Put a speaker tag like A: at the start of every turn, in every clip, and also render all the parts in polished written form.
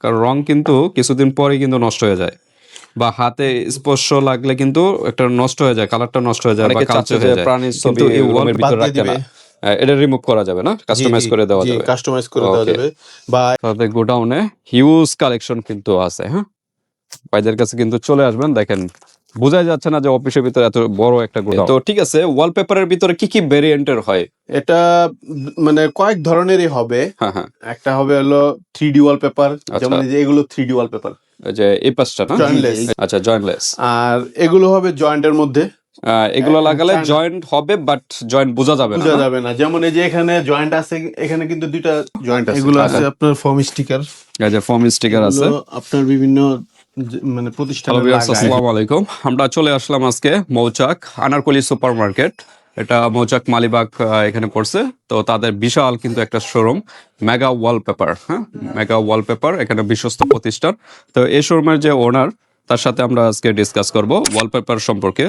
A: কারণ রং কিন্তু কিছুদিন পরে কিন্তু নষ্ট হয়ে যায়, বা হাতে স্পর্শ লাগলে কিন্তু একটা নষ্ট হয়ে যায়, কালারটা নষ্ট হয়ে যায় বা কালচে হয়ে যায়।
B: প্রাণীর
A: কিন্তু
B: ছবি
A: এই
B: রুমের
A: ওয়াল
B: ভিতরে রাখতে না,
A: এটা রিমুভ করা যাবে না, কাস্টমাইজ করে দেওয়া যাবে।
C: কাস্টমাইজ করে দেওয়া
A: ওকে,
C: যাবে। বা
A: তাদের গোডাউনে হিউজ কালেকশন কিন্তু আছে। হ্যাঁ, ভাইদের কাছে কিন্তু চলে আসবেন। দেখেন, বোঝাই যাচ্ছে না যে অফিসের ভিতরে এত বড় একটা গোডাউন। তো ঠিক আছে, ওয়ালপেপারের ভিতরে কি কি ভেরিয়েন্টের হয়?
C: এটা মানে কয়েক ধরনেরই হবে।
A: হ্যাঁ হ্যাঁ,
C: একটা হবে হলো 3D ওয়ালপেপার, যেমন এই যে এগুলো 3D ওয়ালপেপার,
A: এই যে এই পাঁচটা না?
C: জয়েন্টলেস।
A: আচ্ছা, জয়েন্টলেস।
C: আর এগুলো হবে জয়েন্টের মধ্যে।
A: এগুলো লাগালে জয়েন্ট হবে, বাট জয়েন্ট বোঝা যাবে না।
C: বোঝা যাবে না। যেমন এই যে এখানে জয়েন্ট আছে, এখানে কিন্তু দুইটা জয়েন্ট আছে। এগুলো আছে আপনার ফোম স্টিকার,
A: এই যে ফোম স্টিকার আছে।
C: আপনার বিভিন্ন মানে প্রতিষ্ঠানে লাগায়।
A: আসসালামু আলাইকুম, আমরা চলে আসলাম আজকে মৌচাক আনারকলি সুপার মার্কেট। এটা মৌচাক মালিবাগ এখানে পড়ছে। তো তাদের বিশাল কিন্তু একটা শোরুম, মেগা ওয়ালপেপার। হ্যাঁ, মেগা ওয়ালপেপার এখানে বিশ্বস্ত প্রতিষ্ঠান। তো এই শোরুমের যে ওনার, তার সাথে আমরা আজকে ডিসকাস করব ওয়ালপেপার সম্পর্কে।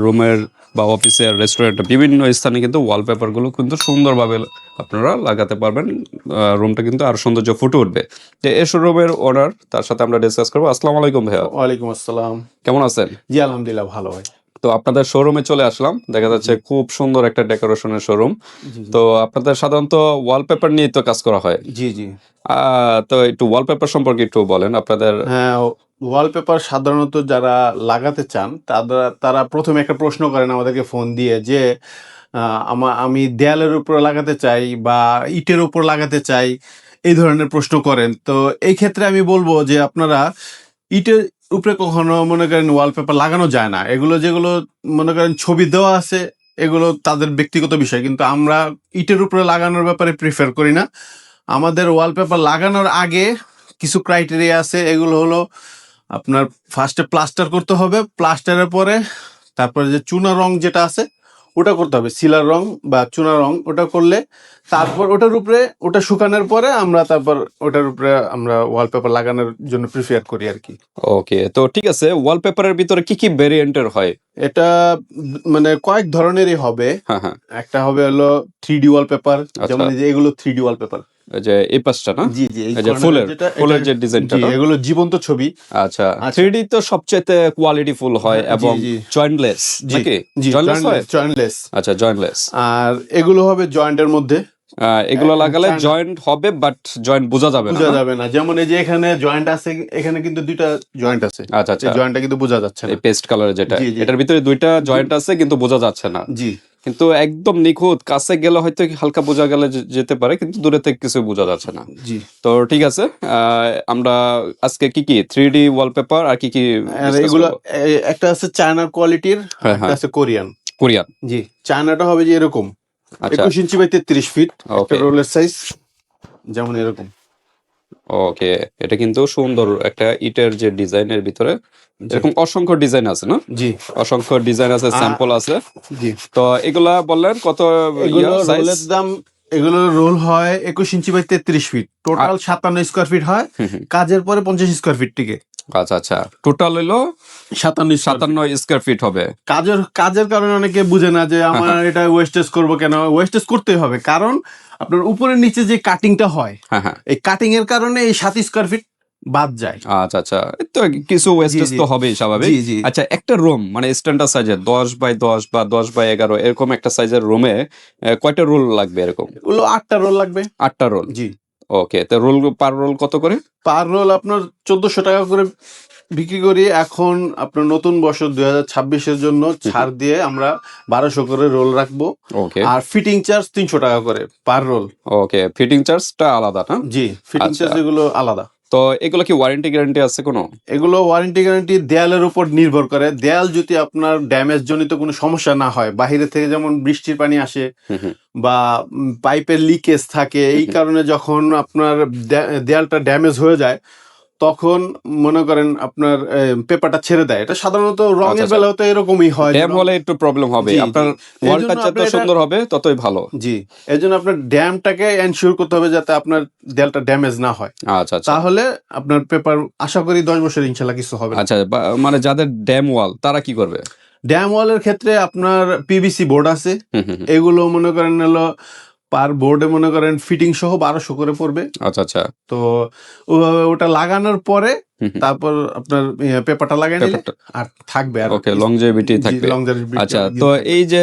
A: রুমের বা অফিসের, রেস্টুরেন্টে, বিভিন্ন স্থানে কিন্তু ওয়ালপেপারগুলো কিন্তু সুন্দরভাবে আপনারা লাগাতে পারবেন। রুমটা কিন্তু আরো সৌন্দর্য ফুটে উঠবে। যে এই শোরুমের ওনার, তার সাথে আমরা ডিসকাস করবো। আসসালামু আলাইকুম ভাইয়া।
C: ওয়ালাইকুম আসসালাম।
A: কেমন আছেন?
C: জি আলহামদুলিল্লাহ, ভালো ভাই।
A: তো আপনাদের শোরুমে চলে আসলাম, দেখা যাচ্ছে খুব সুন্দর একটা ডেকোরেশনের শোরুম। তো আপনাদের সাধারণত ওয়ালপেপার নিয়ে তো কাজ করা হয়।
C: জি জি।
A: তো একটু ওয়ালপেপার সম্পর্কে একটু বলেন আপনাদের।
C: হ্যাঁ, ওয়ালপেপার সাধারণত যারা লাগাতে চান তারা প্রথমে একটা প্রশ্ন করেন আমাদেরকে ফোন দিয়ে যে আমি দেয়ালের উপর লাগাতে চাই বা ইটের উপর লাগাতে চাই, এই ধরনের প্রশ্ন করেন। তো এই ক্ষেত্রে আমি বলবো যে আপনারা ইটের উপরে কখনো মনে করেন ওয়ালপেপার লাগানো যায় না। এগুলো যেগুলো মনে করেন ছবি দেওয়া আছে, এগুলো তাদের ব্যক্তিগত বিষয়, কিন্তু আমরা ইটের উপরে লাগানোর ব্যাপারে প্রিফার করি না। আমাদের ওয়ালপেপার লাগানোর আগে কিছু ক্রাইটেরিয়া আছে। এগুলো হলো আপনার ফার্স্টে প্লাস্টার করতে হবে, প্লাস্টারের পরে তারপরে যে চুনা রং যেটা আছে ওটা করতে হবে, সিলার রং বা চুনা রং, ওটা করলে তারপর ওটা শুকানোর পরে তারপর ওটার উপরে আমরা ওয়ালপেপার লাগানোর জন্য প্রিফার করি আর কি।
A: ওকে, তো ঠিক আছে, ওয়ালপেপারের ভিতরে কি কি ভেরিয়েন্টের হয়?
C: এটা মানে কয়েক ধরনেরই হবে।
A: হ্যাঁ হ্যাঁ,
C: একটা হবে হলো 3D ওয়ালপেপার, যেমন এই যে এগুলো 3D ওয়ালপেপার।
A: এই যে এই পাঁচটা না?
C: জি জি,
A: এই যে ফুলের যে ডিজাইনটা,
C: এগুলো জীবন্ত ছবি।
A: আচ্ছা, 3D তো সবচেয়ে কোয়ালিটি ফুল হয় এবং জয়েন্টলেস নাকি? জয়েন্টলেস হয়?
C: জয়েন্টলেস।
A: আচ্ছা, জয়েন্টলেস।
C: আর এগুলো হবে জয়েন্টের মধ্যে।
A: এগুলো লাগালে জয়েন্ট হবে, বাট জয়েন্ট বোঝা যাবে না।
C: যেমন এই যে এখানে জয়েন্ট আছে, এখানে কিন্তু দুইটা জয়েন্ট আছে।
A: আচ্ছা আচ্ছা,
C: জয়েন্টটা কিন্তু বোঝা যাচ্ছে না।
A: এই পেস্ট কালারের যেটা, এটার ভিতরে দুইটা জয়েন্ট আছে কিন্তু বোঝা যাচ্ছে না।
C: জি,
A: কিন্তু একদম নিখুঁত, কাছে গেলে হয়তো হালকা বোঝা গেলে যেতে পারে, কিন্তু দূরে থেকে কিছু বোঝা যাচ্ছে না।
C: জি।
A: তো ঠিক আছে, আমরা আজকে কি কি 3D ওয়ালপেপার আর কি কি
C: এগুলো একটা আছে চায়না কোয়ালিটির, একটা আছে কোরিয়ান। জি, চায়নাটা হবে যে এরকম 21 ইঞ্চি বাই 33 ফিট একটা রোলের সাইজ, যেমন এরকম।
A: ওকে, এটা কিন্তু সুন্দর একটা ইটের যে ডিজাইনের ভিতরে এরকম অসংখ্য ডিজাইন আছে না?
C: জি,
A: অসংখ্য ডিজাইন আছে, স্যাম্পল আছে।
C: জি।
A: তো এগুলা বললেন কত?
C: রোলের দাম, এগুলো রোল হয় 21 inch by 33 feet, total 57 square feet হয়। কাজের পরে 50 স্কোয়ার ফিট টিকে।
A: আচ্ছা আচ্ছা, টোটাল হলো 57 স্কোয়ার ফিট হবে।
C: কাজের কারণে অনেকে বুঝে না যে আমার এটা ওয়েস্টেজ করব কেন। ওয়েস্টেজ করতেই হবে, কারণ আপনার উপরের নিচে যে কাটিংটা হয়, এই কাটিং এর কারণে এই 7 স্কোয়ার ফিট বাদ যায়।
A: আচ্ছা আচ্ছা, তো কিছু ওয়েস্টেজ তো হবেই, স্বাভাবিক। আচ্ছা, একটা রুম মানে স্ট্যান্ডার্ড সাইজের 10 বাই 10 বা 10 বাই 11 এরকম একটা সাইজের রুমে কয়টা রোল লাগবে? এরকম
C: ওগুলো 8টা রোল লাগবে।
A: 8টা রোল?
C: জি।
A: ওকে, তো রোল পার রোল কত করে?
C: পার রোল আপনার 1400 টাকা করে বিক্রি করি। এখন আপনার নতুন বছর 2026-এর জন্য ছাড় দিয়ে আমরা 1200 করে রোল রাখবো।
A: ওকে,
C: আর ফিটিং চার্জ 300 টাকা করে পার রোল।
A: ওকে, ফিটিং চার্জটা আলাদা না?
C: জি, ফিটিং চার্জ এগুলো আলাদা।
A: তো এগুলো কি ওয়ারেন্টি গ্যারান্টি আছে কোনো?
C: এগুলো ওয়ারেন্টি গ্যারান্টি দেয়ালের উপর নির্ভর করে। দেয়াল যদি আপনার ড্যামেজ জনিত কোনো সমস্যা না হয়, বাইরে থেকে যেমন বৃষ্টির পানি আসে বা পাইপের লিকেজ থাকে, এই কারণে যখন আপনার দেয়ালটা ড্যামেজ হয়ে যায়, তখন মনে করেন আপনার পেপারটা ছেড়ে দেয়। এটা সাধারণত রঙের বেলাও তো এরকমই হয়।
A: ড্যাম হলে একটু প্রবলেম হবে, আপনার ওয়ালটা যত সুন্দর হবে ততই ভালো।
C: জি, এজন্য আপনার ড্যামটাকে এনশিওর করতে হবে যাতে আপনার দেয়ালটা ড্যামেজ না হয়।
A: আচ্ছা আচ্ছা,
C: তাহলে আপনার পেপার আশা করি 10 বছর ইনশাআল্লাহ কিছু হবে না।
A: আচ্ছা, মানে যাদের ড্যাম ওয়াল তারা কি করবে?
C: ড্যাম ওয়ালের ক্ষেত্রে আপনার পিভিসি বোর্ড আছে। এগুলো মনে করেন হলো পার বোর্ডে মনে করেন ফিটিং সহ 1200 করে পড়বে।
A: আচ্ছা আচ্ছা।
C: তো ওটা লাগানোর পরে তারপর আপনার পেপারটা লাগাই নিলে
A: পেপারটা
C: আর থাকবে আর
A: ওকে লংজেভিটি থাকবে। আচ্ছা, তো এই যে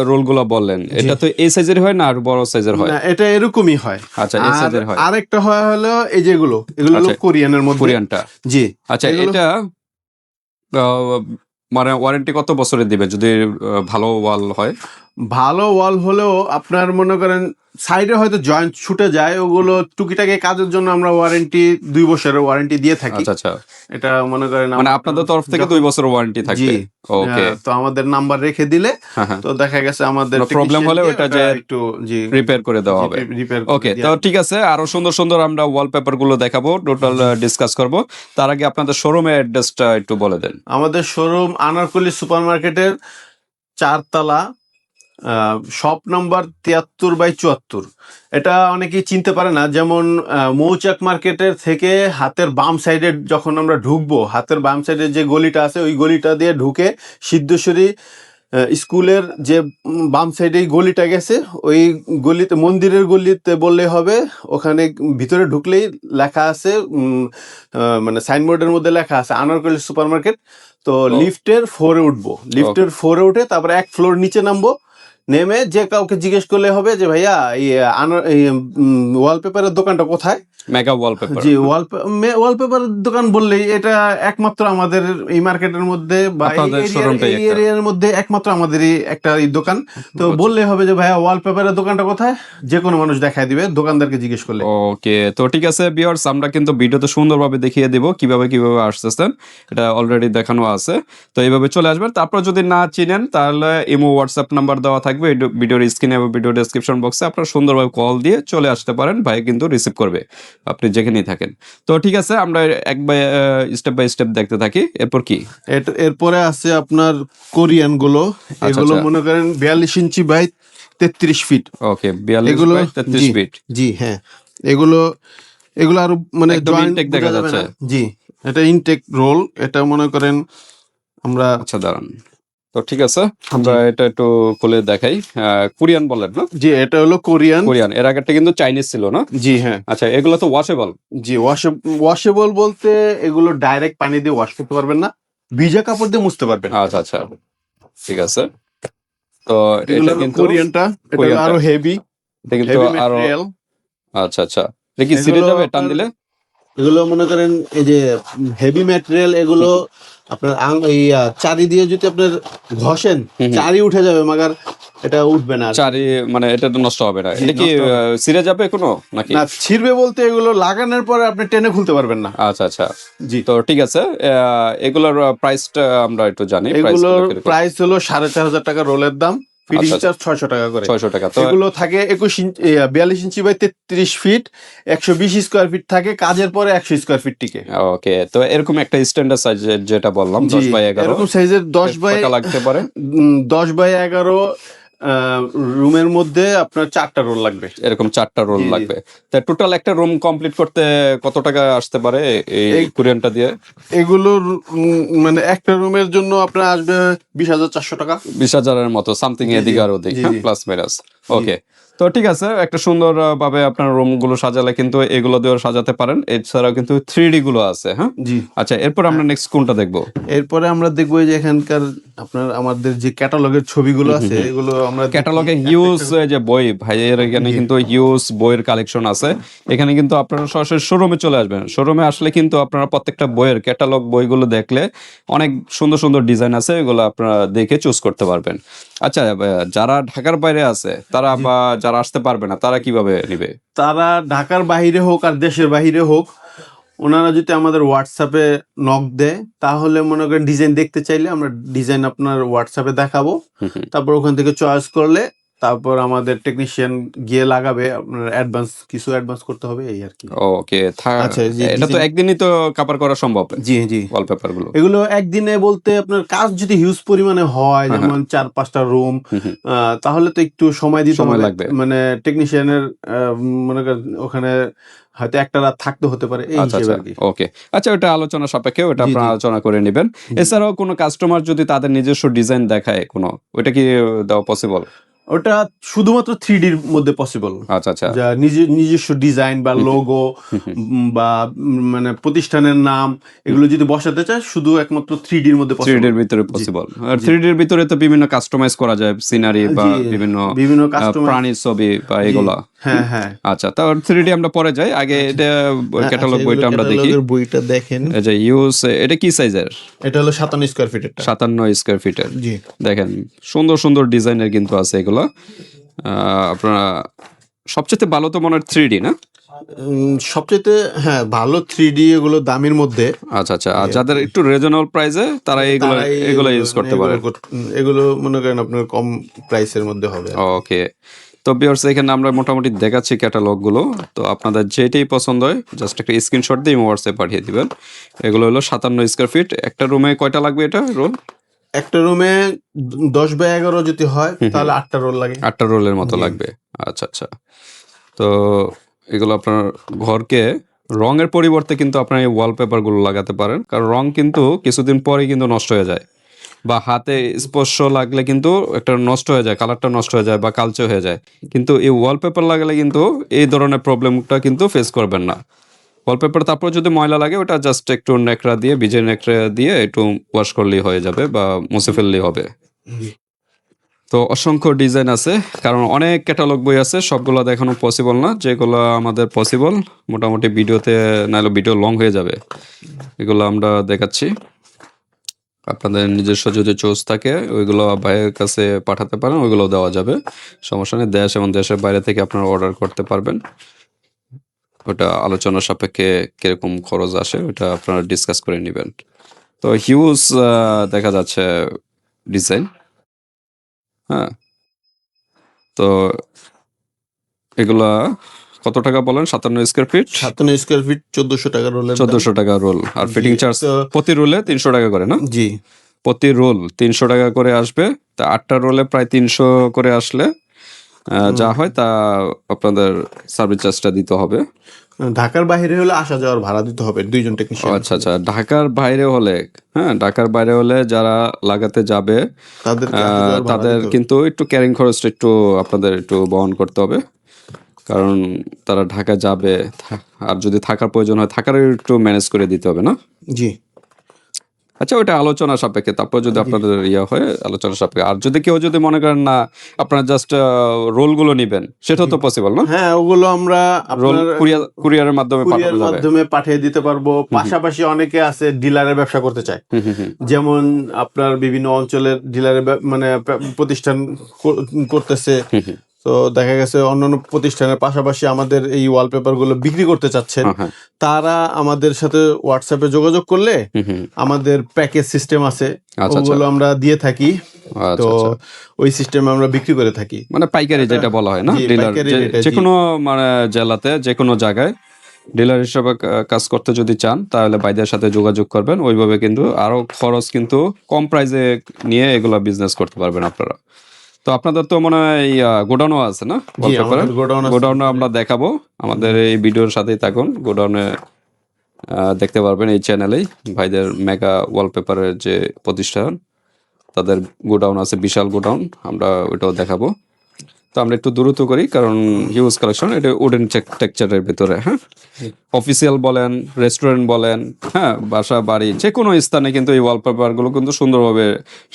A: রোলগুলো বললেন এটা তো এই সাইজের হয় না আর বড় সাইজের হয়?
C: না, এটা এরকমই হয়।
A: আচ্ছা, এই সাইজের হয়।
C: আরেকটা হয় হলো এই যেগুলো এগুলো হলো কোরিয়ানের মধ্যে।
A: কোরিয়ানটা।
C: জি।
A: আচ্ছা, এটা মানে ওয়ারেন্টি কত বছরের দিবে যদি ভালো ওয়াল হয়?
C: ভালো ওয়াল হলেও আপনার মনে করেন সাইডে হয়তো জয়েন্ট ছুটে যায়, ওগুলো টুকিটাকি কাজের জন্য আমরা ওয়ারেন্টি 2 বছরের ওয়ারেন্টি দিয়ে থাকি।
A: আচ্ছা আচ্ছা।
C: এটা মনে করেন
A: মানে আপনাদের তরফ থেকে 2 বছরের ওয়ারেন্টি থাকবে। ওকে।
C: তো আমাদের নাম্বার রেখে দিলে তো দেখা গেছে আমাদের
A: প্রবলেম হলে ওটা যে
C: একটু জি
A: রিপেয়ার করে দেওয়া হবে। ওকে, তো ঠিক আছে, আরো সুন্দর সুন্দর আমরা ওয়ালপেপার গুলো দেখাবো, টোটাল ডিসকাস করব। তার আগে আপনাদের শোরুমের অ্যাড্রেসটা একটু বলে দেন।
C: আমাদের শোরুম আনারকলি সুপার মার্কেটের 4 তলা, শপ নাম্বার 73/74। এটা অনেকেই চিনতে পারে না, যেমন মৌচাক মার্কেটের থেকে হাতের বাম সাইডে যখন আমরা ঢুকবো, হাতের বাম সাইডে যে গলিটা আছে ওই গলিটা দিয়ে ঢুকে সিদ্ধেশ্বরী স্কুলের যে বাম সাইডে গলিটা গেছে, ওই গলিতে মন্দিরের গলিতে বললে হবে। ওখানে ভিতরে ঢুকলেই লেখা আছে, মানে সাইনবোর্ডের মধ্যে লেখা আছে আনারকলি সুপার মার্কেট। তো লিফটের 4-এ উঠবো, লিফটের 4-এ উঠে তারপরে 1 ফ্লোর নিচে নামবো। নেমে যে কাউকে জিজ্ঞেস করলে হবে যে ভাইয়া এই ওয়ালপেপারের দোকানটা কোথায়?
A: Mega wallpaper.
C: জি, ওয়ালপেপারের দোকান বললেই এটা একমাত্র আমাদের এই মার্কেটের মধ্যে বা এই এরিয়ার মধ্যে একমাত্র আমাদেরই একটা এই দোকান। তো বললে হবে যে ভাইয়া ওয়ালপেপারের দোকানটা কোথায়, যে কোনো মানুষ দেখায় দিবে দোকানদারকে জিজ্ঞেস করলে।
A: ওকে, তো ঠিক আছে ভিউয়ার্স, আমরা কিন্তু ভিডিওতে সুন্দরভাবে দেখিয়ে দিব কিভাবে কিভাবে আসতেছেন, এটা অলরেডি দেখানো আছে। তো এইভাবে চলে আসবেন। তারপর যদি না চিনেন তাহলে ইমো হোয়াটসঅ্যাপ নাম্বার দেওয়া থাকবে ভিডিওর স্ক্রিনে এবং ভিডিও ডেসক্রিপশন বক্সে, আপনারা সুন্দরভাবে কল দিয়ে চলে আসতে পারেন, ভাই কিন্তু রিসিভ করবে আপনি যেখানেই থাকেন। তো ঠিক আছে, আমরা স্টেপ বাই স্টেপ দেখতে থাকি। এরপর কি?
C: এরপরে আছে আপনার কোরিয়ান গুলো। এগুলো মনে করেন 42 inch by 33 feet.
A: Okay, 42 by 33 feet.
C: জি হ্যাঁ, এগুলো আরো মানে
A: ইনটেক দেখা যাচ্ছে।
C: জি, এটা ইনটেক রোল। এটা মনে করেন আমরা
A: আচ্ছা দাঁড়ান, তো ঠিক আছে আমরা এটা একটু খুলে দেখাই। কোরিয়ান বলেন না?
C: জি, এটা হলো কোরিয়ান।
A: এর আগেরটা কিন্তু চাইনিজ ছিল না?
C: জি হ্যাঁ।
A: আচ্ছা, এগুলো তো ওয়াশেবল?
C: জি, ওয়াশেবল বলতে এগুলো ডাইরেক্ট পানি দিয়ে ওয়াশ করতে পারবেন না, ভিজা কাপড় দিয়ে মুছতে পারবেন।
A: আচ্ছা আচ্ছা, ঠিক আছে। তো
C: এটা কিন্তু কোরিয়ানটা এটা আরো হেভি,
A: এটা কিন্তু আরো আচ্ছা আচ্ছা, দেখি সিরে যাবে টান দিলে।
C: এগুলো মনে করেন এই যে হেভি ম্যাটেরিয়াল, এগুলো আপনার এই চারি দিয়ে যদি আপনার ঘষেন চারি উঠে যাবে, মাগার এটা উঠবে না।
A: চারি মানে এটা তো নষ্ট হবে না? এটা কি ছিঁড়ে যাবে কোনো নাকি?
C: না, ছিঁড়বে বলতে এগুলো লাগানোর পরে আপনি টেনে খুলতে পারবেন না।
A: আচ্ছা আচ্ছা, জি। তো ঠিক আছে, এগুলোর প্রাইসটা আমরা একটু জানি।
C: এগুলোর প্রাইস হলো 4,500 টাকা রোলের দাম, ফিটিং চার্জ 600 টাকা করে।
A: 600 টাকা। তো
C: এগুলো থাকে 42 inch by 33 fit, 120 square feet থাকে, কাজের পরে 100 স্কোয়ার ফিট টিকে।
A: ওকে, তো এরকম একটা স্ট্যান্ডার্ড সাইজ যেটা বললাম 10/11
C: এরকম সাইজের 10/11
A: লাগতে পারে।
C: 10/11 রুমের মধ্যে আপনার 4টা রোল লাগবে।
A: এরকম 4টা রোল লাগবে। তা টোটাল একটা রুম কমপ্লিট করতে কত টাকা আসতে পারে এই কোরিয়ানটা দিয়ে?
C: এগুলো মানে একটা রুমের জন্য আপনার আসবে 20,400 টাকা।
A: 20,000 এর মতো সামথিং, এদিকে আর ওদিক, প্লাস মাইনাস। ওকে, তো ঠিক আছে, একটা সুন্দর ভাবে আপনার রুম গুলো সাজালে কিন্তু এগুলো দিয়েও সাজাতে পারেন। এছাড়াও কিন্তু 3D গুলো আছে। হ্যাঁ
C: জি।
A: আচ্ছা, এরপর আমরা নেক্সট কোনটা দেখবো?
C: এরপরে আমরা দেখবো যে এখানকার আপনার আমাদের যে ক্যাটালগের ছবিগুলো আছে, এগুলো আমরা
A: ক্যাটালগে হিউজ যে বই, ভাইয়ের এখানে কিন্তু হিউজ বইয়ের কালেকশন আছে। এখানে কিন্তু আপনারা সরাসরি শোরুমে চলে আসবেন। শোরুমে আসলে কিন্তু আপনারা প্রত্যেকটা বইয়ের ক্যাটালগ বইগুলো দেখলে অনেক সুন্দর সুন্দর ডিজাইন আছে, এগুলো আপনারা দেখে চুজ করতে পারবেন। আচ্ছা, যারা ঢাকার বাইরে আছে তারা বা যারা আসতে পারবে না তারা কিভাবে নিবে?
C: তারা ঢাকার বাইরে হোক আর দেশের বাইরে হোক, ওনারা যদি আমাদের হোয়াটসঅ্যাপে নক দেয় তাহলে মনে করেন ডিজাইন দেখতে চাইলে আমরা ডিজাইন আপনার হোয়াটসঅ্যাপে দেখাবো। তারপর ওখান থেকে চয়েস করলে তারপর আমাদের টেকনিশিয়ান গিয়ে লাগাবে। আপনার কিছু অ্যাডভান্স করতে হবে, এই আর কি।
A: ওকে,
C: আচ্ছা,
A: এটা তো একদিনই তো কভার করা সম্ভব?
C: জি জি,
A: ওয়ালপেপার গুলো
C: এগুলো একদিনে বলতে আপনার কাজ যদি হিউজ পরিমাণে হয়, যেমন 4-5টা রুম, তাহলে তো একটু সময় দিতে লাগবে। মানে টেকনিশিয়ানের মনে করেন ওখানে হয়তো একটা রাত থাকতে হতে পারে, এই হিসেবে আর কি।
A: ওকে, আচ্ছা, ওটা আলোচনা সাপেক্ষে, ওটা আপনারা আলোচনা করে নেবেন। এছাড়াও কোনো কাস্টমার যদি তাদের নিজস্ব ডিজাইন দেখায় কোনো, ওটা কি দেওয়া পসিবল?
C: ওটা শুধুমাত্র 3D-র মধ্যে পসিবল।
A: আচ্ছা আচ্ছা।
C: যা নিজস্ব ডিজাইন বা লোগো বা মানে প্রতিষ্ঠানের নাম এগুলো যদি বসাতে চায় শুধু একমাত্র 3D-র মধ্যে
A: 3D
C: পসিবল।
A: এর ভিতরে পসিবল। আর 3D এর ভিতরে তো বিভিন্ন কাস্টমাইজ করা যায়, সিনারি বা বিভিন্ন
C: কাস্টমার।
A: প্রাণীর ছবি বা এগুলা।
C: হ্যাঁ হ্যাঁ।
A: আচ্ছা, তার 3D আমরা পরে যাই, আগে এটা ক্যাটালগ বইটা আমরা দেখি।
C: ক্যাটালগের বইটা দেখেন।
A: এই যে ইউজ, এটা কি সাইজের?
C: এটা হলো 57 স্কয়ার ফিটের।
A: 57 স্কয়ার ফিটের।
C: জি।
A: দেখেন সুন্দর সুন্দর ডিজাইনের কিন্তু আছে এগুলো। আপনারা সবচেয়ে ভালো তো মনে হয় 3D না?
C: সবচেয়ে হ্যাঁ ভালো 3D এগুলো দামের মধ্যে।
A: আচ্ছা আচ্ছা। আর যাদের একটু রিজনেবল প্রাইসে তারা এগুলো ইউজ করতে পারে।
C: এগুলো মনে করেন আপনার কম প্রাইসের মধ্যে হবে।
A: ওকে। তো ভিউয়ার্স, এখানে আমরা মোটামুটি দেখাচ্ছি ক্যাটালগ গুলো। তো আপনাদের যেটাই পছন্দ হয় জাস্ট একটা স্ক্রিনশট দিয়ে হোয়াটসঅ্যাপে পাঠিয়ে দিবেন। এগুলো হলো 57 স্কয়ার ফিট। একটা রুমে কয়টা লাগবে এটা রোল?
C: একটা রুমে 10 বাই 11 যদি হয় তাহলে 8টা রোল লাগে।
A: 8টা রোলের মতো লাগবে। আচ্ছা আচ্ছা। তো এগুলো আপনার ঘরকে রঙের পরিবর্তে কিন্তু আপনার এই ওয়ালপেপার গুলো লাগাতে পারেন, কারণ রং কিন্তু কিছুদিন পরেই কিন্তু নষ্ট হয়ে যায়, বা হাতে স্পর্শ লাগলে কিন্তু একটা নষ্ট হয়ে যায়, কালারটা নষ্ট হয়ে যায় বা কালচে হয়ে যায়। কিন্তু এই ওয়ালপেপার লাগালে কিন্তু এই ধরনের প্রবলেমটা কিন্তু ফেস করবেন না। ওয়ালপেপার তারপর যদি ময়লা লাগে ওটা জাস্ট একটু নেকড়া দিয়ে, ভিজে নেকড়া দিয়ে একটু ওয়াশ করলেই হয়ে যাবে বা মুছে ফেললেই হবে। তো অসংখ্য ডিজাইন আছে, কারণ অনেক ক্যাটালগ বই আছে, সবগুলো দেখানো পসিবল না। যেগুলো আমাদের পসিবল মোটামুটি ভিডিওতে, নাহলে ভিডিও লং হয়ে যাবে, এগুলো আমরা দেখাচ্ছি। আপনাদের নিজস্ব যদি চয়েস থাকে ওইগুলো ভাইয়ের কাছে পাঠাতে পারেন, ওইগুলো দেওয়া যাবে, সমস্যা নেই। দেশ এবং দেশের বাইরে থেকে আপনারা অর্ডার করতে পারবেন। ওটা আলোচনা সাপেক্ষে কিরকম খরচ আসে ওটা আপনারা ডিসকাস করে নেবেন। তো হিউজ দেখা যাচ্ছে ডিজাইন। হ্যাঁ, তো এগুলা কত টাকা বলেন? 57 স্কয়ার ফিট।
C: 57 স্কয়ার ফিট 1400 টাকা রোলের।
A: 1400 টাকা রোল। আর ফিটিং চার্জ প্রতি রোলে 300 টাকা করে না?
C: জি।
A: প্রতি রোল 300 টাকা করে আসবে। তা 8টা রোলে প্রায় 300 করে আসলে যা হয় তা আপনাদের সার্ভিস চার্জটা দিতে হবে।
C: ঢাকার বাইরে হলে আসা যাওয়ার ভাড়া দিতে হবে দুইজন টেকনিশিয়ান।
A: আচ্ছা আচ্ছা। ঢাকার বাইরে হলে, হ্যাঁ, ঢাকার বাইরে হলে যারা লাগাতে যাবে তাদের কিন্তু একটু ক্যারিং খরচটা একটু আপনাদের একটু বহন করতে হবে, কারণ তারা ঢাকা যাবে, আর যদি থাকার প্রয়োজন হয় থাকার একটু ম্যানেজ করে দিতে হবে না?
C: জি।
A: আচ্ছা, ওটা আলোচনা সাপেক্ষে, তারপর যদি আপনাদের হয় আলোচনা সাপেক্ষে। আর যদি কেউ যদি মনে করেন না আপনারা জাস্ট রোলগুলো নেবেন, সেটাও তো পসিবল না?
C: হ্যাঁ, ওগুলো আমরা
A: রোল কুরিয়ারের মাধ্যমে পাঠানো যাবে।
C: মাধ্যমে পাঠিয়ে দিতে পারবো। পাশাপাশি অনেকে আছে ডিলারের ব্যবসা করতে চায়, যেমন আপনার বিভিন্ন অঞ্চলের ডিলারের মানে প্রতিষ্ঠান করতেছে। তো দেখা গেছে অন্যান্য প্রতিষ্ঠানের পাশাপাশি আমাদের এই ওয়ালপেপার গুলো বিক্রি করতে চাচ্ছেন, তারা আমাদের সাথে হোয়াটসঅ্যাপে যোগাযোগ করলে আমাদের প্যাকেজ সিস্টেম আছে, ওগুলো আমরা দিয়ে থাকি। তো ওই সিস্টেমে আমরা বিক্রি করে থাকি,
A: মানে পাইকারি যেটা বলা হয় না, ডিলার। যে কোনো মানে জেলাতে যে কোনো জায়গায় ডিলার হিসেবে কাজ করতে যদি চান তাহলে ভাইদের সাথে যোগাযোগ করবেন। ওইভাবে কিন্তু আরো খরচ কিন্তু কম প্রাইসে নিয়ে এগুলা বিজনেস করতে পারবেন আপনারা। তো আপনাদের তো মনে হয় গোডাউনও আছে না? গোডাউনে আমরা দেখাবো, আমাদের এই ভিডিওর সাথেই থাকুন। গোডাউনে দেখতে পারবেন এই চ্যানেলেই ভাইদের মেগা ওয়ালপেপারের যে প্রতিষ্ঠান, তাদের গোডাউন আছে, বিশাল গোডাউন, আমরা ওইটাও দেখাবো। তো আমরা একটু দ্রুত করি কারণ হিউজ কালেকশন। এটা উডেন টেক্সচারের ভিতরে, হ্যাঁ, অফিসিয়াল বলেন, রেস্টুরেন্ট বলেন, হ্যাঁ, বাসা বাড়ি যে কোনো স্থানে কিন্তু এই ওয়ালপেপারগুলো কিন্তু সুন্দরভাবে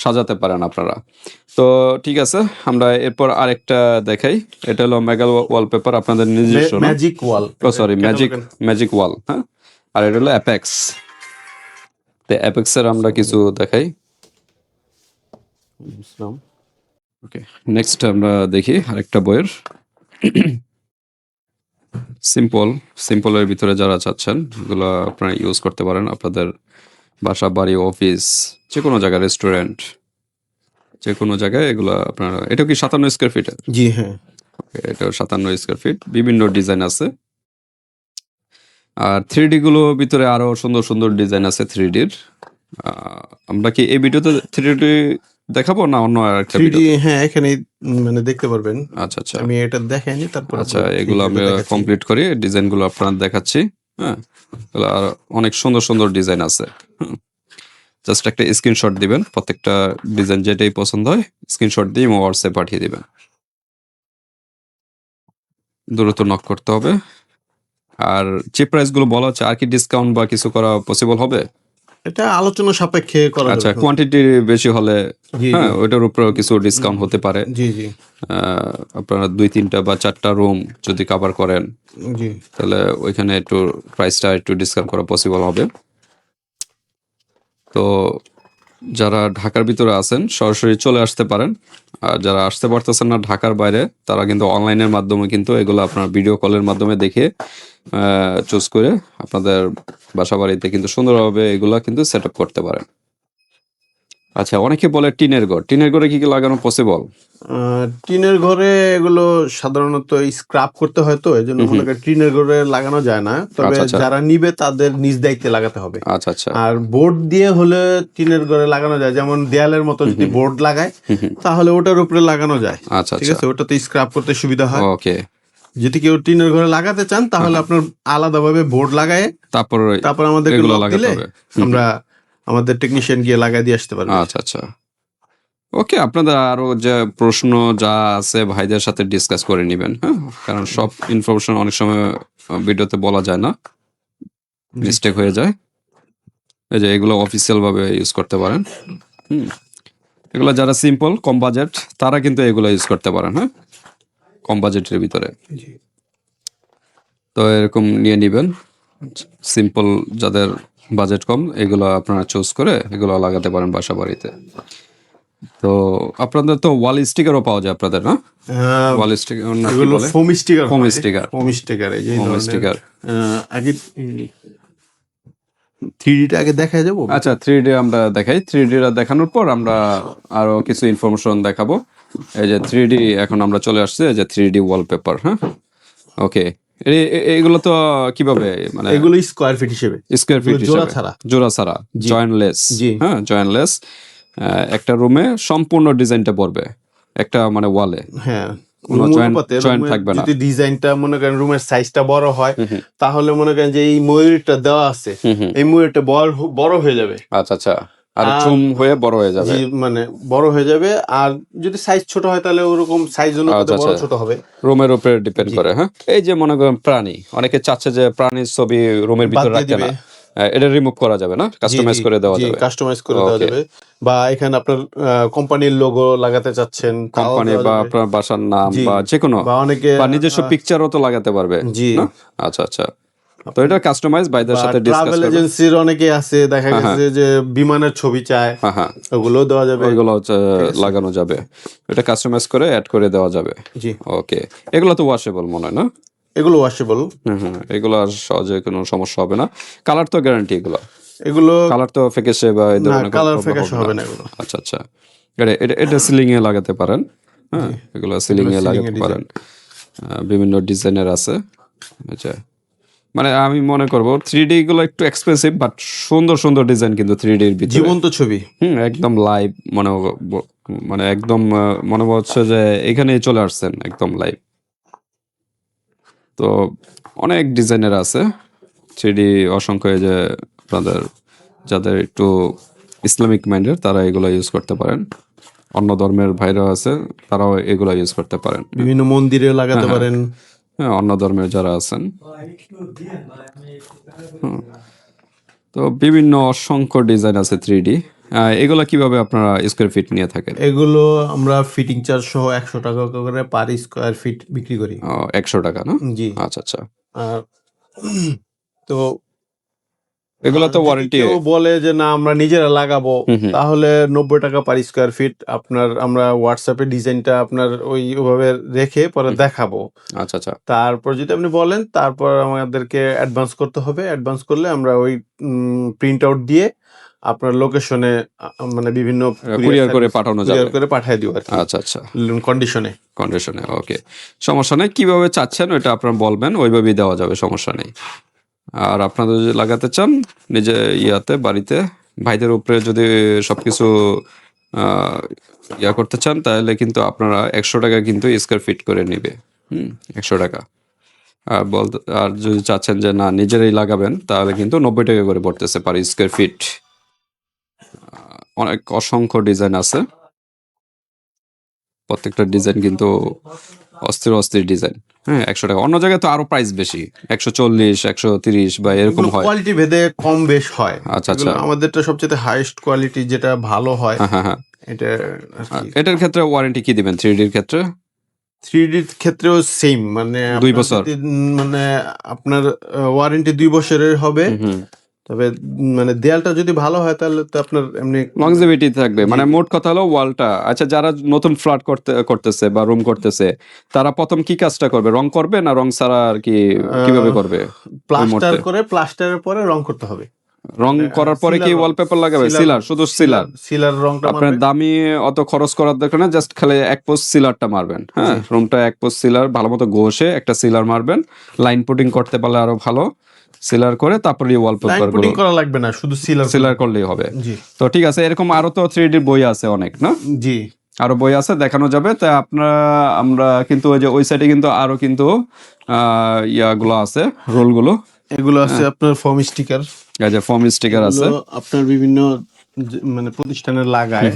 A: সাজাতে পারেন আপনারা। তো ঠিক আছে, আমরা এরপর আরেকটা দেখাই। এটা হলো মেগা ওয়ালপেপার, আপনাদের নিজস্ব
C: ম্যাজিক ওয়াল।
A: সরি, ম্যাজিক ওয়াল। হ্যাঁ, আর এটা হলো অ্যাপেক্স। তো অ্যাপেক্সের আমরা কিছু দেখাই। ওকে, নেক্সট আমরা দেখি আরেকটা বইয়ের। সিম্পলের ভিতরে যারা চাচ্ছেন এগুলো আপনারা ইউজ করতে পারেন আপনাদের বাসা বাড়ি অফিস যে কোনো জায়গায়, রেস্টুরেন্ট যে কোনো জায়গায় এগুলো আপনারা। এটা কি 57 স্কয়ার ফিট?
C: জি হ্যাঁ,
A: এটা 57 স্কয়ার ফিট, বিভিন্ন ডিজাইন আছে। আর 3D গুলো ভিতরে আরো সুন্দর সুন্দর ডিজাইন আছে 3Dর। আমরা কি এই ভিডিওতে 3D দেখাবো না অন্য আরেকটা ভিডিও?
C: 3D হ্যাঁ, এখানে মানে দেখতে পারবেন।
A: আচ্ছা আচ্ছা,
C: আমি এটা দেখাইনি, তারপর
A: আচ্ছা এগুলো আমি কমপ্লিট করি, ডিজাইনগুলো আপনাদের দেখাচ্ছি। হ্যাঁ, আর অনেক সুন্দর সুন্দর ডিজাইন আছে। জাস্ট একটা স্ক্রিনশট দিবেন, প্রত্যেকটা ডিজাইন যেটাই পছন্দ হয় স্ক্রিনশট দিয়ে হোয়াটসঅ্যাপে পাঠিয়ে দিবেন। দ্রুত নক করতে হবে। আর যে প্রাইস গুলো বলা হচ্ছে, আর কি ডিসকাউন্ট বা কিছু করা পসিবল হবে?
C: এটা আলোচনা সাপেক্ষে করা
A: আচ্ছা,
C: যাবে।
A: কোয়ান্টিটি বেশি হলে
C: জি জি
A: হ্যাঁ ওইটার উপরেও কিছু ডিসকাউন্ট হতে পারে।
C: জি জি
A: আপনারা 2-3টা বা 4টা রুম যদি কভার করেন
C: জি।
A: তাহলে ওইখানে একটু প্রাইসটা একটু ডিসকাউন্ট করা পসিবল হবে। তো যারা ঢাকার ভিতরে আছেন সরাসরি চলে আসতে পারেন। আর যারা আসতে পারতেছেন না ঢাকার বাইরে, তারা কিন্তু অনলাইনের মাধ্যমে কিন্তু এগুলো আপনার ভিডিও কলের মাধ্যমে দেখে চুজ করে আপনাদের বাসা বাড়িতে কিন্তু সুন্দরভাবে এগুলা কিন্তু সেট আপ করতে পারেন। আচ্ছা, অনেকে বলে টিনের ঘর, টিনের ঘরে কি কি লাগানো পসিবল?
C: টিনের ঘরে এগুলো সাধারণত স্ক্রাব করতে হয়, তো এই জন্য মনে করেন টিনের ঘরে লাগানো যায় না, তবে
A: আচ্ছা, আচ্ছা।
C: যারা নিবে তাদের নিজ দায়িত্বে লাগাতে হবে।
A: আচ্ছা, আচ্ছা।
C: আর বোর্ড দিয়ে হলে টিনের ঘরে লাগানো যায়, যেমন দেয়ালের মতো যদি বোর্ড লাগায় তাহলে ওটার উপরে লাগানো যায়।
A: আচ্ছা,
C: ঠিক
A: আচ্ছা।
C: আছে, ওটাতে স্ক্রাব করতে সুবিধা হয়।
A: ওকে।
C: যদি কেউ টিনের ঘরে লাগাতে চান তাহলে আপনার আলাদাভাবে বোর্ড লাগায়
A: তারপর
C: তারপর আমাদেরকে
A: এগুলো
C: লক
A: লাগাতে
C: দিলে
A: হবে।
C: আমরা আমাদের টেকনিশিয়ান গিয়ে লাগাই দিয়ে আসতে পারবে।
A: আচ্ছা, আচ্ছা। ওকে, আপনাদের আরো যে প্রশ্ন যা আছে ভাইদের সাথে ডিসকাস করে নিবেন, হ্যাঁ? কারণ সব ইনফরমেশন অনেক সময় ভিডিওতে বলা যায় না, মিস্টেক হয়ে যায়। এই যে এগুলো অফিসিয়াল ভাবে ইউজ করতে পারেন। এগুলো যারা সিম্পল কম বাজেট তারা কিন্তু এগুলো ইউজ করতে পারেন, হ্যাঁ, কম বাজেটের ভিতরে। তো এরকম নিয়ে নিবেন। সিম্পল যাদের বাজেট কম এগুলো আপনারা চুজ করে এগুলো লাগাতে পারেন বাসা বাড়িতে। তো আপনাদের তো ওয়াল স্টিকারও পাওয়া যায় আপনাদের, না? ওয়াল স্টিকার না, কি
C: এগুলো
A: বলে?
C: Foam sticker,
A: foam sticker.
C: Foam sticker, এই যে এই
A: ফোম
C: ধরনের।
A: স্টিকার।
C: আগে 3D টা আগে দেখা যাবো।
A: আচ্ছা, 3D আমরা দেখাই। 3D দেখানোর পর আমরা আরো কিছু ইনফরমেশন দেখাবো। এই যে 3D এখন আমরা চলে আসছে, এই যে 3D ওয়ালপেপার, হ্যাঁ? ওকে। এইগুলো তো কিভাবে মানে
C: এগুলো স্কোয়ার ফিট হিসেবে,
A: স্কয়ার ফিট
C: জোড়া
A: হিসেবে?
C: ছাড়া।
A: জোড়া ছাড়া, জয়েন্টলেস।
C: জি।
A: হ্যাঁ, জয়েন্টলেস। একটা রুমে সম্পূর্ণ ডিজাইনটা পড়বে একটা মানে ওয়ালে,
C: হ্যাঁ,
A: কোনো
C: রুম
A: জয়েন্ট
C: অনুপাতে
A: জয়েন্ট
C: রুমের
A: থাকবে না।
C: যদি ডিজাইনটা মনে করেন রুমের সাইজটা বড় হয় তাহলে মনে করেন যে এই ময়ূরটা দেওয়া আছে, এই ময়ূরটা বড় হয়ে যাবে।
A: আচ্ছা, আচ্ছা। আর চুম হয়ে বড় হয়ে যাবে।
C: জি, মানে বড় হয়ে যাবে। আর যদি সাইজ ছোট হয় তাহলে ওরকম সাইজ অনুপাতে
A: আচ্ছা,
C: বড়
A: আচ্ছা।
C: ছোট হবে।
A: রুমের উপরে ডিপেন্ড করে, হ্যাঁ। এই যে মনে করেন প্রাণী, অনেকে চাচ্ছে যে প্রাণীর ছবি রুমের
C: বাদ
A: ভিতর
C: দিয়ে
A: রাখতে
C: দিবে।
A: না, এটা রিমুভ করা যাবে না, কাস্টমাইজ করে দেওয়া যাবে।
C: কাস্টমাইজ করে দেওয়া
A: ওকে।
C: যাবে। বা এখানে আপনার কোম্পানির লোগো লাগাতে চাচ্ছেন তাও
A: কোম্পানি
C: দেওয়া
A: বা
C: যাবে।
A: আপনার বাসার নাম
C: জি।
A: বা যে কোনো,
C: বা অনেকে
A: বা নিজস্ব পিকচারও তো লাগাতে পারবে,
C: জি।
A: না? আচ্ছা, আচ্ছা। তো এটা কাস্টমাইজ বাইদের
C: বা
A: সাথে ডিসকাস
C: ট্রাভেল
A: করবেন।
C: এজেন্সির অনেকে আছে, দেখা গেছে যে বিমানের ছবি চায়,
A: হ্যাঁ, হ্যাঁ।
C: ওগুলো দেওয়া যাবে।
A: ওইগুলো হচ্ছে লাগানো যাবে, এটা কাস্টমাইজ করে অ্যাড করে দেওয়া যাবে।
C: জি,
A: ওকে। এগুলো তো ওয়াশেবল মনে হয়, না?
C: এগুলো ওয়াশেবল।
A: হুম, হুম। এগুলো আর সহজে কোনো সমস্যা হবে না। কালার তো গ্যারান্টি এগুলো?
C: এগুলো
A: কালার তো ফেকেছে বা এই
C: না,
A: ধরনের কোনো
C: কালার
A: প্রবলেম
C: ফ্যাকাশে হবে না এগুলো।
A: আচ্ছা, আচ্ছা। এটা সিলিং এ লাগাতে পারেন, হ্যাঁ, এগুলো সিলিং এ
C: ceiling
A: লাগাতে
C: এর
A: পারেন। বিভিন্ন ডিজাইনের আছে। আচ্ছা, মানে আমি মনে করব 3D গুলো একটু এক্সপেন্সিভ, বাট সুন্দর সুন্দর ডিজাইন কিন্তু 3D এর ভিতরে।
C: জীবন্ত ছবি।
A: একদম লাইভ মানে একদম মনে হচ্ছে যে এখানেই চলে আসছেন একদম লাইভ। তো অনেক ডিজাইনের আছে 3D, অসংখ্য। এই যে আপনাদের যাদের একটু ইসলামিক মাইন্ডের তারা এগুলো ইউজ করতে পারেন, অন্য ধর্মের ভাইরা আছে তারাও এগুলো ইউজ করতে পারেন।
C: বিভিন্ন মন্দিরে লাগাতে পারেন।
A: হ্যাঁ, অন্য ধর্মের যারা আছেন। তো বিভিন্ন অসংখ্য ডিজাইন আছে 3D। এগুলো কিভাবে আপনারা স্কোয়ার ফিট নিয়ে থাকেন?
C: এগুলো আমরা ফিটিং চার্জ সহ 100 টাকা করে পার স্কোয়ার ফিট বিক্রি করি।
A: 100 টাকা, না?
C: জি।
A: আচ্ছা, আচ্ছা।
C: আর তো
A: এগুলো তো
C: যদি
A: ওয়ারেন্টি?
C: কেউ বলে যে না আমরা নিজেরা লাগাবো তাহলে 90 টাকা পার স্কোয়ার ফিট আপনার আমরা হোয়াটসঅ্যাপে ডিজাইনটা আপনার ওইভাবে রেখে পরে দেখাবো।
A: আচ্ছা, আচ্ছা।
C: তারপর যদি আপনি বলেন তারপর আমাদেরকে অ্যাডভান্স করতে হবে। অ্যাডভান্স করলে আমরা ওই প্রিন্ট আউট দিয়ে আপনার লোকেশনে মানে বিভিন্ন
A: কুরিয়ার করে পাঠানো যাবে।
C: কুরিয়ার করে পাঠিয়ে দিব আর কি,
A: আচ্ছা, আচ্ছা।
C: কন্ডিশনে।
A: কন্ডিশনে, ওকে। সমস্যা নেই, কিভাবে চাচ্ছেন ওইটা আপনারা বলবেন, ওইভাবেই দেওয়া যাবে, সমস্যা নেই। আর আপনারা যদি লাগাতে চান নিজে ইয়াতে বাড়িতে, ভাইদের উপরে যদি সবকিছু ইয়া করতে চান তাহলে কিন্তু আপনারা 100 টাকা কিন্তু স্কোয়ার ফিট করে নিবে। 100 টাকা। আর যদি চাচ্ছেন যে না নিজেরাই লাগাবেন তাহলে কিন্তু 90 টাকা করে পড়তেছে পার স্কোয়ার ফিট। অনেক অসংখ্য ডিজাইন আছে, প্রত্যেকটা ডিজাইন কিন্তু অস্থির অস্থির ডিজাইন। হ্যাঁ, 100 টাকা। অন্য জায়গায় তো আরো প্রাইস বেশি, 140, 130 বা এরকম হয়।
C: কোয়ালিটি ভেদে কম বেশ হয়।
A: আচ্ছা আচ্ছা।
C: এগুলো আমাদেরটা সবচেয়ে হাইয়েস্ট কোয়ালিটি, যেটা ভালো হয়
A: হ্যাঁ হ্যাঁ হ্যাঁ।
C: এটা আর কি।
A: এটার ক্ষেত্রে ওয়ারেন্টি কি দিবেন 3Dর ক্ষেত্রে?
C: 3D র ক্ষেত্রেও সেম, মানে
A: 2
C: আপনার
A: বছর।
C: যদি, মানে আপনার ওয়ারেন্টি 2 বছরের হবে।
A: হুম।
C: তবে মানে দেয়ালটা যদি ভালো হয় তাহলে তো আপনার এমনি
A: লংজিভিটি থাকবে।
C: জি।
A: মানে মোট কথা হলো ওয়ালটা, আচ্ছা যারা নতুন ফ্ল্যাট করতেছে বা রুম করতেছে, তারা প্রথম কি কাজটা করবে? রং করবে না রং ছাড়া আর কি কিভাবে করবে?
C: প্লাস্টার
A: মুহূর্তে।
C: করে, প্লাস্টারের পরে রং করতে হবে।
A: রং করার পরে কি
C: সিলার রং।
A: ওয়ালপেপার লাগাবে?
C: সিলার,
A: সিলার, শুধু সিলার।
C: সিলার রংটা
A: আপনার
C: মারবে।
A: দামি অত খরচ করার দরকার না, জাস্ট খালি এক পোস্ট সিলারটা মারবেন। হ্যাঁ,
C: জি।
A: রুমটা এক পোস্ট সিলার ভালো মতো ঘষে একটা সিলার মারবেন। লাইন পুটিং করতে পারলে আরো ভালো। সিলার করে তারপরে
C: লাইন
A: ওয়ালপেপার গুলো
C: পুটিং করা লাগবে না, শুধু সিলার
A: সিলার করলেই হবে।
C: জি
A: তো ঠিক আছে, এরকম আরো তো 3D বই আছে অনেক না?
C: জি।
A: আরো বই আছে, দেখানো যাবে। তা আমরা কিন্তু ওই যে ওই সাইডে কিন্তু আরো কিন্তু ইয়াগুলো আছে, রোলগুলো।
C: এগুলো আছে আপনার ফোম স্টিকার।
A: এই যে ফোম স্টিকার আছে।
C: আপনার বিভিন্ন মানে প্রতিষ্ঠানে লাগায়,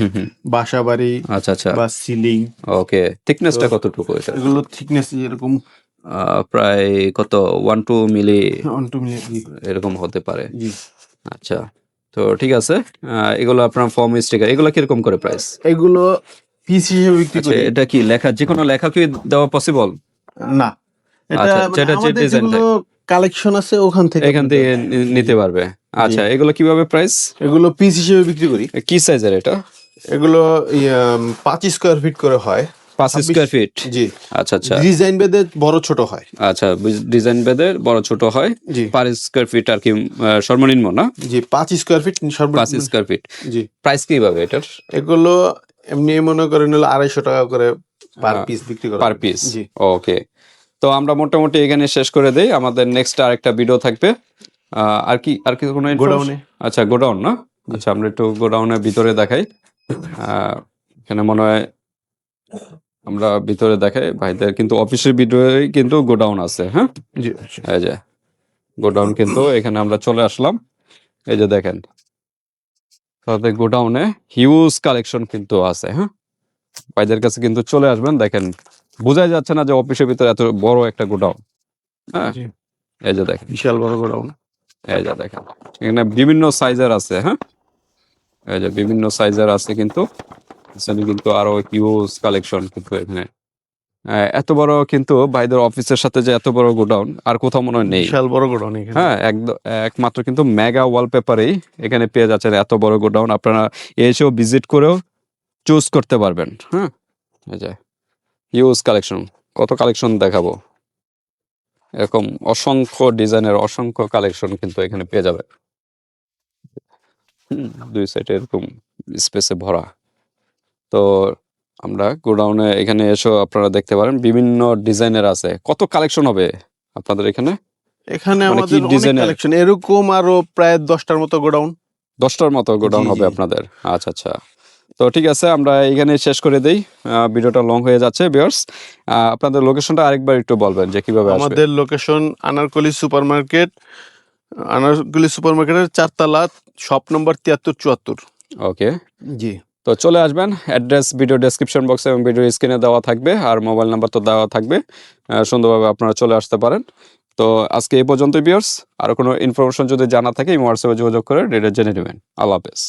C: বাসা বাড়ি
A: আচ্ছা আচ্ছা।
C: বা সিলিং।
A: ওকে, থিকনেসটা কতটুকু এটা?
C: এগুলো থিকনেস এরকম
A: প্রায় কত 1-2 মিলি
C: 1-2 মিলি।
A: এরকম হতে পারে।
C: জি।
A: আচ্ছা, তো ঠিক আছে। এগুলো আপনার ফর্ম স্টিকার, এগুলো কিরকম করে প্রাইস?
C: এগুলো পিস হিসেবে বিক্রি
A: আচ্ছা,
C: করি।
A: এটা কি লেখা, যে কোনো লেখা কি দেওয়া পসিবল?
C: না, এটা
A: আচ্ছা,
C: মানে
A: যেটা যে
C: আমাদের
A: ডিজাইন
C: যেগুলো কালেকশন আছে ওখান থেকে
A: এখান
C: আপনি
A: থেকে
C: পাবেন।
A: নিতে পারবে। আচ্ছা, এগুলো কিভাবে প্রাইস?
C: এগুলো পিস হিসেবে বিক্রি করি।
A: কি সাইজের এটা?
C: এগুলো 5 স্কয়ার ফিট করে হয়।
A: 5 স্কয়ার ফিট।
C: জি।
A: আচ্ছা আচ্ছা।
C: ডিজাইন ভেদে বড় ছোট হয়।
A: আচ্ছা, ডিজাইন ভেদে বড় ছোট হয়।
C: জি।
A: 5 স্কয়ার ফিট আর কি সর্বনিম্ন না?
C: জি, 5 স্কয়ার ফিট
A: 5
C: সর্বনিম্ন।
A: Square feet.
C: জি।
A: প্রাইস কিভাবে এটার?
C: এগুলো এমনি মনে করেন হলো 250 টাকা করে পার পিস বিক্রি করা
A: পার
C: হয়।
A: পিস।
C: জি।
A: ওকে, তো আমরা মোটামুটি এখানে শেষ করে দেই। আমাদের নেক্সট আরেকটা ভিডিও থাকবে। আর কি কোনো
C: গোডাউনে।
A: আচ্ছা, গোডাউন না? আচ্ছা, আমরা একটু গোডাউনের ভিতরে দেখাই। এখানে মনে হয় আমরা ভিতরে দেখাই ভাইদের, কিন্তু অফিসের ভিতরেই কিন্তু গোডাউন আছে। হ্যাঁ,
C: জি।
A: এই যে গোডাউন, কিন্তু এখানে আমরা চলে আসলাম। এই যে দেখেন, তাদের গোডাউনে হিউজ কালেকশন কিন্তু আছে। হ্যাঁ, ভাইদের কাছে কিন্তু চলে আসবেন। দেখেন, বোঝাই যাচ্ছে না যে অফিসের ভিতরে এত বড় একটা গোডাউন। হ্যাঁ,
C: জি।
A: এই যে দেখেন,
C: বিশাল বড় গোডাউন।
A: এই যে দেখেন, এখানে বিভিন্ন সাইজের আছে। হ্যাঁ, এই যে বিভিন্ন সাইজের আছে, কিন্তু এখানে কিন্তু আরো হিউজ কালেকশন কিন্তু এখানে। এত বড় কিন্তু ভাইদের অফিসের সাথে যে এত বড় গোডাউন আর কোথাও মনে হয় নেই।
C: বিশাল বড় গোডাউন এখানে।
A: হ্যাঁ, একমাত্র কিন্তু মেগা ওয়ালপেপারেই এখানে পেয়ে যাচ্ছেন এত বড় গোডাউন। আপনারা এসেও ভিজিট করেও চুজ করতে পারবেন। হ্যাঁ, এই যে হিউজ কালেকশন, কত কালেকশন দেখাবো। এরকম অসংখ্য ডিজাইনের অসংখ্য কালেকশন কিন্তু এখানে পেয়ে যাবে। দুই সাইডে এরকম স্পেসে ভরা। তো আমরা গোডাউনে এখানে এসেও আপনারা দেখতে পারেন বিভিন্ন ডিজাইনের আছে। কত কালেকশন হবে আপনাদের এখানে?
C: এখানে
A: মানে কি
C: আমাদের অনেক
A: ডিজাইনের?
C: কালেকশন, এরকম আরো প্রায় 10টার মতো গোডাউন।
A: 10টার মতো গোডাউন
C: জি,
A: হবে
C: জি।
A: আপনাদের? আচ্ছা আচ্ছা। তো ঠিক আছে, আমরা এখানে শেষ করে দেই। ভিডিওটা লং হয়ে যাচ্ছে ভিউয়ার্স। আপনাদের লোকেশনটা আরেকবার একটু বলবেন যে কিভাবে আসবে?
C: আমাদের লোকেশন আনারকলি সুপারমার্কেট, আনারকলি সুপারমার্কেটের 4 তলা, শপ নম্বর 7374।
A: ওকে,
C: জি।
A: তো চলে আসবেন। অ্যাড্রেস ভিডিও ডেসক্রিপশন বক্সে এবং ভিডিও স্ক্রিনে দেওয়া থাকবে, আর মোবাইল নাম্বার তো দেওয়া থাকবে। সুন্দরভাবে আপনারা চলে আসতে পারেন। তো আজকে এই পর্যন্তই ভিউয়ার্স। আর কোনো ইনফরমেশন যদি জানা থাকে এই হোয়াটসঅ্যাপে যোগাযোগ করে ডিটেইলস জেনে নেবেন। আল্লাহ হাফেজ।